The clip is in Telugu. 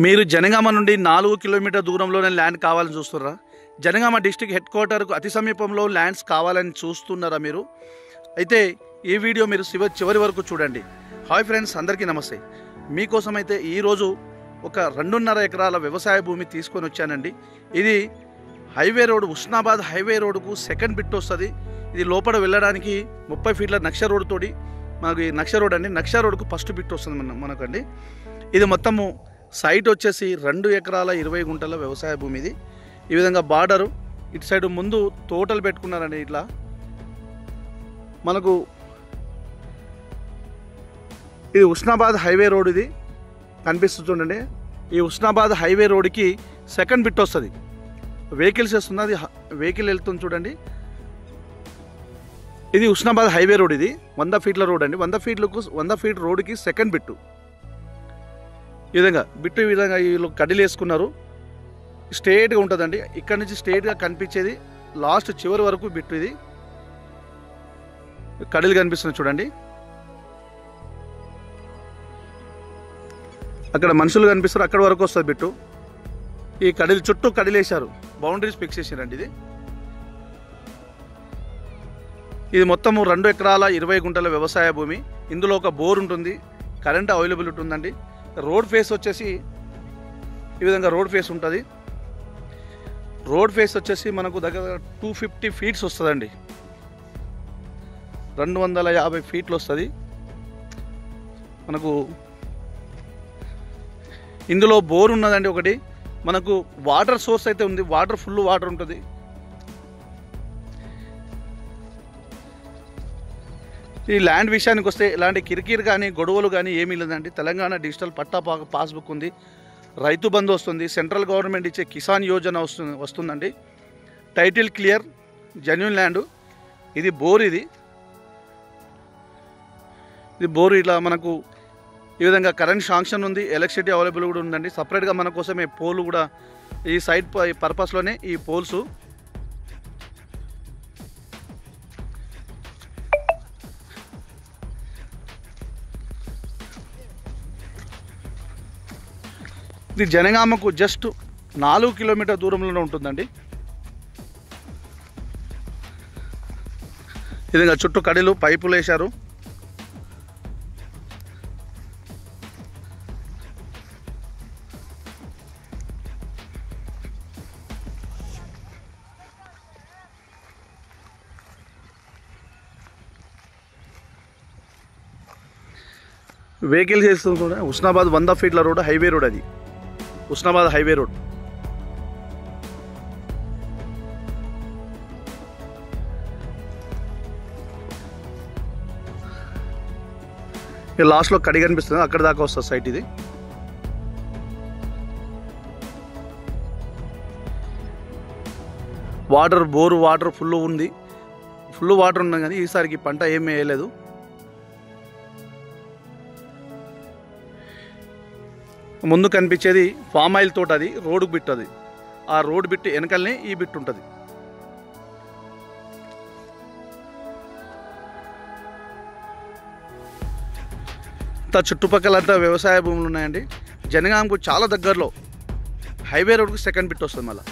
మీరు జనగామ నుండి 4 కిలోమీటర్ దూరంలోనే ల్యాండ్ కావాలని చూస్తున్నారా? జనగామ డిస్ట్రిక్ట్ హెడ్ క్వార్టర్కు అతి సమీపంలో ల్యాండ్స్ కావాలని చూస్తున్నారా మీరు? అయితే ఈ వీడియో మీరు చివరి వరకు చూడండి. హాయ్ ఫ్రెండ్స్, అందరికీ నమస్తే. మీకోసం అయితే ఈరోజు ఒక 2.5 ఎకరాల వ్యవసాయ భూమి తీసుకొని వచ్చానండి. ఇది హైవే రోడ్, ఉస్నాబాద్ హైవే రోడ్కు సెకండ్ బిట్ వస్తుంది. ఇది లోపల వెళ్ళడానికి 30 ఫీట్ల నక్ష రోడ్ తోటి మనకి నక్ష రోడ్ అండి. నక్ష రోడ్కు ఫస్ట్ బిట్ వస్తుంది మనకండి. ఇది మొత్తము సైట్ వచ్చేసి 2 ఎకరాల 20 గుంటల వ్యవసాయ భూమి. ఇది ఈ విధంగా బార్డరు ఇటు సైడ్ ముందు తోటలు పెట్టుకున్నారండి. ఇట్లా మనకు ఇది ఉస్నాబాద్ హైవే రోడ్ ఇది కనిపిస్తుంది చూడండి. ఈ ఉస్నాబాద్ హైవే రోడ్కి సెకండ్ బిట్ వస్తుంది. వెహికల్స్ వస్తుంది, అది వెహికల్ వెళ్తుంది చూడండి. ఇది ఉస్నాబాద్ హైవే రోడ్. ఇది 100 ఫీట్ల రోడ్ అండి. 100 ఫీట్ రోడ్కి సెకండ్ బిట్టు. ఈ విధంగా బిట్టు ఈ విధంగా వీళ్ళు కడ్డీలు వేసుకున్నారు. స్ట్రేట్గా ఉంటుందండి. ఇక్కడ నుంచి స్ట్రేట్గా కనిపించేది లాస్ట్ చివరి వరకు బిట్టు. ఇది కడ్డీలు కనిపిస్తున్నాయి చూడండి. అక్కడ మనుషులు కనిపిస్తారు, అక్కడ వరకు వస్తుంది బిట్టు. ఈ కడ్డీలు చుట్టూ కడ్డీలు వేశారు, బౌండరీస్ ఫిక్స్ చేశారండి. ఇది మొత్తము 2 ఎకరాల 20 గుంటల వ్యవసాయ భూమి. ఇందులో ఒక బోర్ ఉంటుంది, కరెంట్ అవైలబిలిటీ ఉందండి. రోడ్ ఫేస్ వచ్చేసి ఈ విధంగా రోడ్ ఫేస్ ఉంటుంది. రోడ్ ఫేస్ వచ్చేసి మనకు దగ్గర 250 ఫీట్స్ వస్తుందండి. 250 ఫీట్లు వస్తుంది మనకు. ఇందులో బోర్ ఉన్నదండి ఒకటి. మనకు వాటర్ సోర్స్ అయితే ఉంది, ఫుల్ వాటర్ ఉంటుంది. ఈ ల్యాండ్ విషయానికి వస్తే ఎలాంటి కిరికిరి కానీ గొడవలు కానీ ఏమీ లేదండి. తెలంగాణ డిజిటల్ పట్టా పాస్బుక్ ఉంది, రైతు బంధు వస్తుంది, సెంట్రల్ గవర్నమెంట్ ఇచ్చే కిసాన్ యోజన వస్తుందండి. Title clear, genuine land. ఇది బోర్. ఇది బోర్. ఇట్లా మనకు ఈ విధంగా కరెంట్ శాంక్షన్ ఉంది, ఎలక్ట్రిసిటీ అవైలబుల్ కూడా ఉందండి. సపరేట్గా మన కోసమే పోల్ కూడా ఈ సైడ్ పర్పస్లోనే ఈ పోల్స్. ఇది జనగామకు జస్ట్ 4 కిలోమీటర్ దూరంలోనే ఉంటుందండి. ఈ విధంగా చుట్టూ కడీలు పైపులు వేశారు. వెహికల్స్ వేస్తుంది చూడండి. ఉస్నాబాద్ 100 ఫీట్ల రోడ్, హైవే రోడ్. అది ఉస్నాబాద్ హైవే రోడ్. ఈ లాస్ట్లో కడి కనిపిస్తుంది, అక్కడ దాకా వస్తుంది సైట్. ఇది వాటర్, బోరు వాటర్ ఫుల్ ఉంది. ఫుల్ వాటర్ ఉంది కానీ ఈసారికి పంట ఏమీ వేయలేదు. ముందు కనిపించేది ఫామ్ ఆయిల్ తోట. అది రోడ్డు బిట్. అది ఆ రోడ్ బిట్ వెనకలనే ఈ బిట్ ఉంటుంది. చుట్టుపక్కలంతా వ్యవసాయ భూములు ఉన్నాయండి. జనగామకు చాలా దగ్గరలో హైవే రోడ్కు సెకండ్ బిట్ వస్తుంది. మళ్ళీ